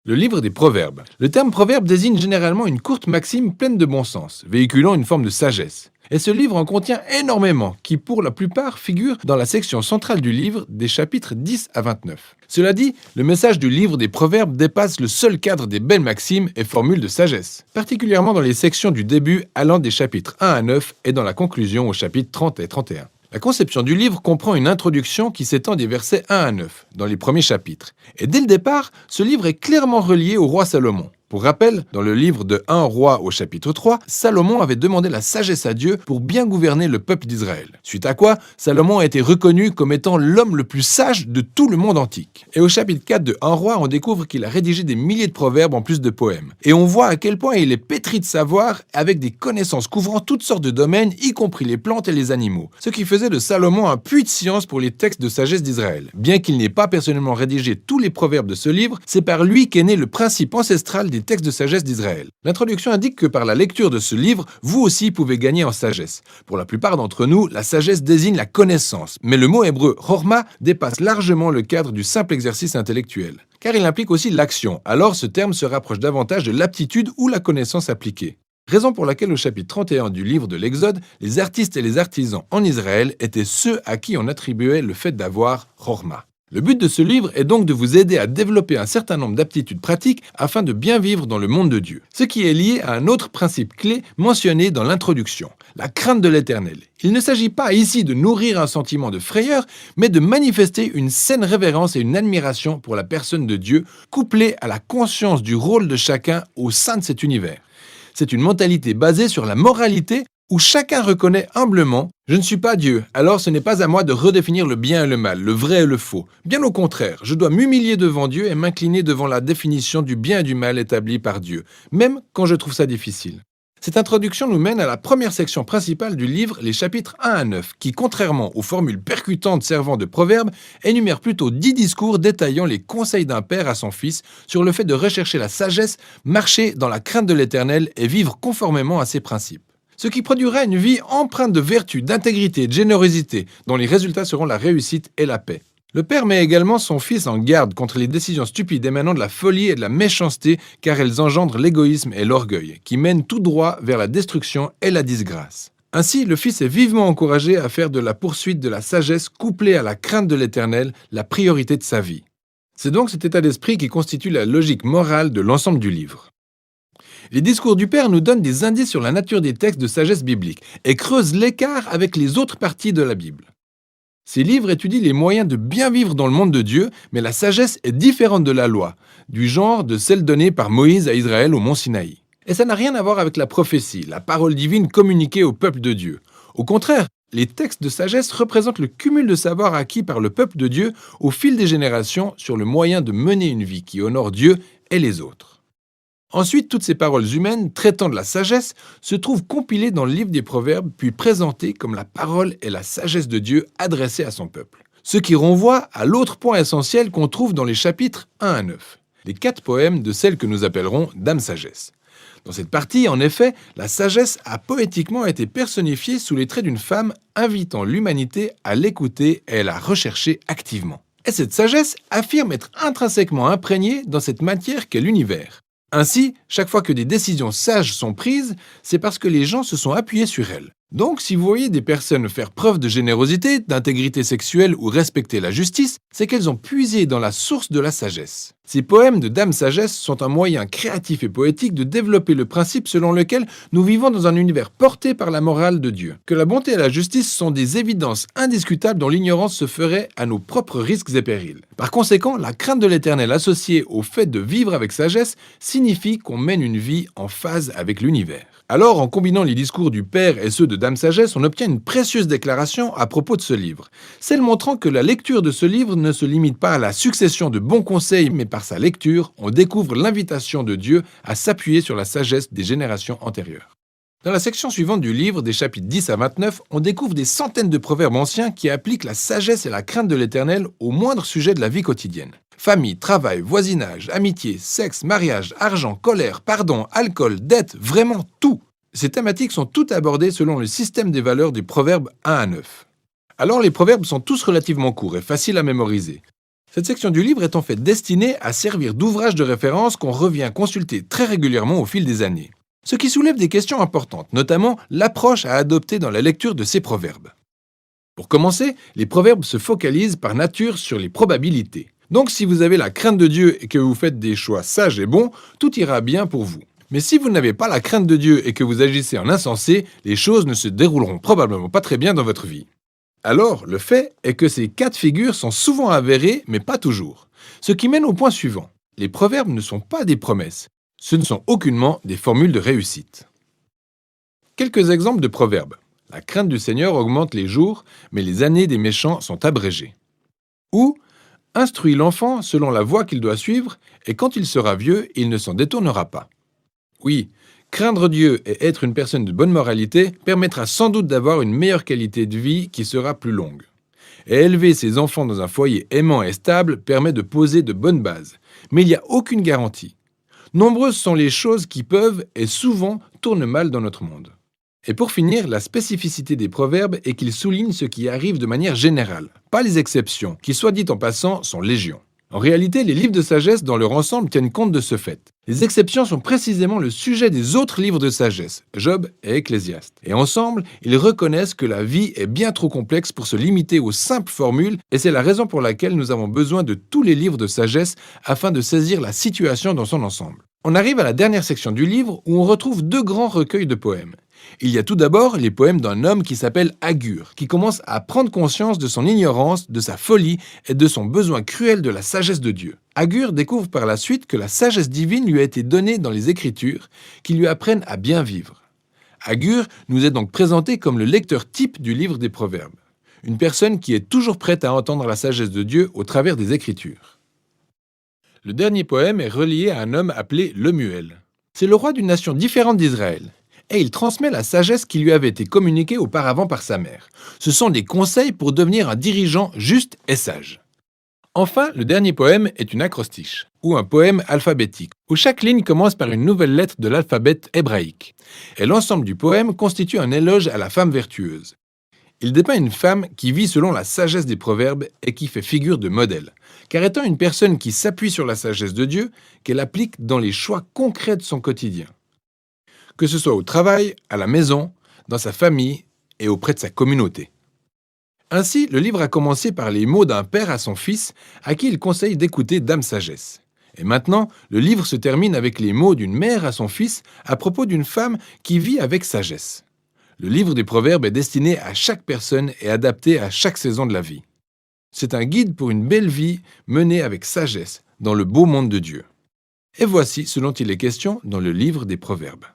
Le livre des Proverbes. Le terme proverbe désigne généralement une courte maxime pleine de bon sens, véhiculant une forme de sagesse. Et ce livre en contient énormément, qui pour la plupart figurent dans la section centrale du livre des chapitres 10 à 29. Cela dit, le message du livre des Proverbes dépasse le seul cadre des belles maximes et formules de sagesse, particulièrement dans les sections du début allant des chapitres 1 à 9 et dans la conclusion au chapitre 30 et 31. La conception du livre comprend une introduction qui s'étend des versets 1 à 9, dans les premiers chapitres. Et dès le départ, ce livre est clairement relié au roi Salomon. Pour rappel, dans le livre de 1 roi au chapitre 3, Salomon avait demandé la sagesse à Dieu pour bien gouverner le peuple d'Israël. Suite à quoi, Salomon a été reconnu comme étant l'homme le plus sage de tout le monde antique. Et au chapitre 4 de 1 roi, on découvre qu'il a rédigé des milliers de proverbes en plus de poèmes. Et on voit à quel point il est pétri de savoir avec des connaissances couvrant toutes sortes de domaines, y compris les plantes et les animaux. Ce qui faisait de Salomon un puits de science pour les textes de sagesse d'Israël. Bien qu'il n'ait pas personnellement rédigé tous les proverbes de ce livre, c'est par lui qu'est né le principe ancestral des textes de sagesse d'Israël. L'introduction indique que par la lecture de ce livre, vous aussi pouvez gagner en sagesse. Pour la plupart d'entre nous, la sagesse désigne la connaissance, mais le mot hébreu chorma dépasse largement le cadre du simple exercice intellectuel, car il implique aussi l'action. Alors ce terme se rapproche davantage de l'aptitude ou la connaissance appliquée. Raison pour laquelle au chapitre 31 du livre de l'Exode, les artistes et les artisans en Israël étaient ceux à qui on attribuait le fait d'avoir chorma. Le but de ce livre est donc de vous aider à développer un certain nombre d'aptitudes pratiques afin de bien vivre dans le monde de Dieu. Ce qui est lié à un autre principe clé mentionné dans l'introduction, la crainte de l'Éternel. Il ne s'agit pas ici de nourrir un sentiment de frayeur, mais de manifester une saine révérence et une admiration pour la personne de Dieu, couplée à la conscience du rôle de chacun au sein de cet univers. C'est une mentalité basée sur la moralité où chacun reconnaît humblement « Je ne suis pas Dieu, alors ce n'est pas à moi de redéfinir le bien et le mal, le vrai et le faux. Bien au contraire, je dois m'humilier devant Dieu et m'incliner devant la définition du bien et du mal établie par Dieu, même quand je trouve ça difficile. » Cette introduction nous mène à la première section principale du livre, les chapitres 1 à 9, qui, contrairement aux formules percutantes servant de proverbe, énumère plutôt 10 discours détaillant les conseils d'un père à son fils sur le fait de rechercher la sagesse, marcher dans la crainte de l'Éternel et vivre conformément à ses principes. Ce qui produira une vie empreinte de vertu, d'intégrité et de générosité, dont les résultats seront la réussite et la paix. Le père met également son fils en garde contre les décisions stupides émanant de la folie et de la méchanceté, car elles engendrent l'égoïsme et l'orgueil, qui mènent tout droit vers la destruction et la disgrâce. Ainsi, le fils est vivement encouragé à faire de la poursuite de la sagesse couplée à la crainte de l'Éternel la priorité de sa vie. C'est donc cet état d'esprit qui constitue la logique morale de l'ensemble du livre. Les discours du Père nous donnent des indices sur la nature des textes de sagesse biblique et creusent l'écart avec les autres parties de la Bible. Ces livres étudient les moyens de bien vivre dans le monde de Dieu, mais la sagesse est différente de la loi, du genre de celle donnée par Moïse à Israël au mont Sinaï. Et ça n'a rien à voir avec la prophétie, la parole divine communiquée au peuple de Dieu. Au contraire, les textes de sagesse représentent le cumul de savoir acquis par le peuple de Dieu au fil des générations sur le moyen de mener une vie qui honore Dieu et les autres. Ensuite, toutes ces paroles humaines traitant de la sagesse se trouvent compilées dans le livre des Proverbes, puis présentées comme la parole et la sagesse de Dieu adressée à son peuple. Ce qui renvoie à l'autre point essentiel qu'on trouve dans les chapitres 1 à 9, les 4 poèmes de celle que nous appellerons Dame Sagesse. Dans cette partie, en effet, la sagesse a poétiquement été personnifiée sous les traits d'une femme invitant l'humanité à l'écouter et à la rechercher activement. Et cette sagesse affirme être intrinsèquement imprégnée dans cette matière qu'est l'univers. Ainsi, chaque fois que des décisions sages sont prises, c'est parce que les gens se sont appuyés sur elles. Donc, si vous voyez des personnes faire preuve de générosité, d'intégrité sexuelle ou respecter la justice, c'est qu'elles ont puisé dans la source de la sagesse. Ces poèmes de Dame Sagesse sont un moyen créatif et poétique de développer le principe selon lequel nous vivons dans un univers porté par la morale de Dieu. Que la bonté et la justice sont des évidences indiscutables dont l'ignorance se ferait à nos propres risques et périls. Par conséquent, la crainte de l'Éternel associée au fait de vivre avec sagesse signifie qu'on mène une vie en phase avec l'univers. Alors, en combinant les discours du Père et ceux de Dame Sagesse, on obtient une précieuse déclaration à propos de ce livre. Celle montrant que la lecture de ce livre ne se limite pas à la succession de bons conseils, mais par sa lecture, on découvre l'invitation de Dieu à s'appuyer sur la sagesse des générations antérieures. Dans la section suivante du livre, des chapitres 10 à 29, on découvre des centaines de proverbes anciens qui appliquent la sagesse et la crainte de l'Éternel aux moindres sujets de la vie quotidienne. Famille, travail, voisinage, amitié, sexe, mariage, argent, colère, pardon, alcool, dette, vraiment tout. Ces thématiques sont toutes abordées selon le système des valeurs des proverbes 1 à 9. Alors les proverbes sont tous relativement courts et faciles à mémoriser. Cette section du livre est en fait destinée à servir d'ouvrage de référence qu'on revient consulter très régulièrement au fil des années. Ce qui soulève des questions importantes, notamment l'approche à adopter dans la lecture de ces proverbes. Pour commencer, les proverbes se focalisent par nature sur les probabilités. Donc si vous avez la crainte de Dieu et que vous faites des choix sages et bons, tout ira bien pour vous. Mais si vous n'avez pas la crainte de Dieu et que vous agissez en insensé, les choses ne se dérouleront probablement pas très bien dans votre vie. Alors, le fait est que ces cas de figure sont souvent avérés, mais pas toujours. Ce qui mène au point suivant. Les proverbes ne sont pas des promesses. Ce ne sont aucunement des formules de réussite. Quelques exemples de proverbes. La crainte du Seigneur augmente les jours, mais les années des méchants sont abrégées. Ou instruis l'enfant selon la voie qu'il doit suivre, et quand il sera vieux, il ne s'en détournera pas. Oui, craindre Dieu et être une personne de bonne moralité permettra sans doute d'avoir une meilleure qualité de vie qui sera plus longue. Et élever ses enfants dans un foyer aimant et stable permet de poser de bonnes bases. Mais il n'y a aucune garantie. Nombreuses sont les choses qui peuvent et souvent tournent mal dans notre monde. Et pour finir, la spécificité des proverbes est qu'ils soulignent ce qui arrive de manière générale, pas les exceptions, qui soit dit en passant sont légion. En réalité, les livres de sagesse dans leur ensemble tiennent compte de ce fait. Les exceptions sont précisément le sujet des autres livres de sagesse, Job et Ecclésiaste. Et ensemble, ils reconnaissent que la vie est bien trop complexe pour se limiter aux simples formules, et c'est la raison pour laquelle nous avons besoin de tous les livres de sagesse afin de saisir la situation dans son ensemble. On arrive à la dernière section du livre où on retrouve deux grands recueils de poèmes. Il y a tout d'abord les poèmes d'un homme qui s'appelle Agur, qui commence à prendre conscience de son ignorance, de sa folie et de son besoin cruel de la sagesse de Dieu. Agur découvre par la suite que la sagesse divine lui a été donnée dans les Écritures, qui lui apprennent à bien vivre. Agur nous est donc présenté comme le lecteur type du livre des Proverbes, une personne qui est toujours prête à entendre la sagesse de Dieu au travers des Écritures. Le dernier poème est relié à un homme appelé Lemuel. C'est le roi d'une nation différente d'Israël. Et il transmet la sagesse qui lui avait été communiquée auparavant par sa mère. Ce sont des conseils pour devenir un dirigeant juste et sage. Enfin, le dernier poème est une acrostiche, ou un poème alphabétique, où chaque ligne commence par une nouvelle lettre de l'alphabet hébraïque. Et l'ensemble du poème constitue un éloge à la femme vertueuse. Il dépeint une femme qui vit selon la sagesse des proverbes et qui fait figure de modèle, car étant une personne qui s'appuie sur la sagesse de Dieu, qu'elle applique dans les choix concrets de son quotidien. Que ce soit au travail, à la maison, dans sa famille et auprès de sa communauté. Ainsi, le livre a commencé par les mots d'un père à son fils, à qui il conseille d'écouter Dame Sagesse. Et maintenant, le livre se termine avec les mots d'une mère à son fils à propos d'une femme qui vit avec sagesse. Le livre des Proverbes est destiné à chaque personne et adapté à chaque saison de la vie. C'est un guide pour une belle vie menée avec sagesse dans le beau monde de Dieu. Et voici ce dont il est question dans le livre des Proverbes.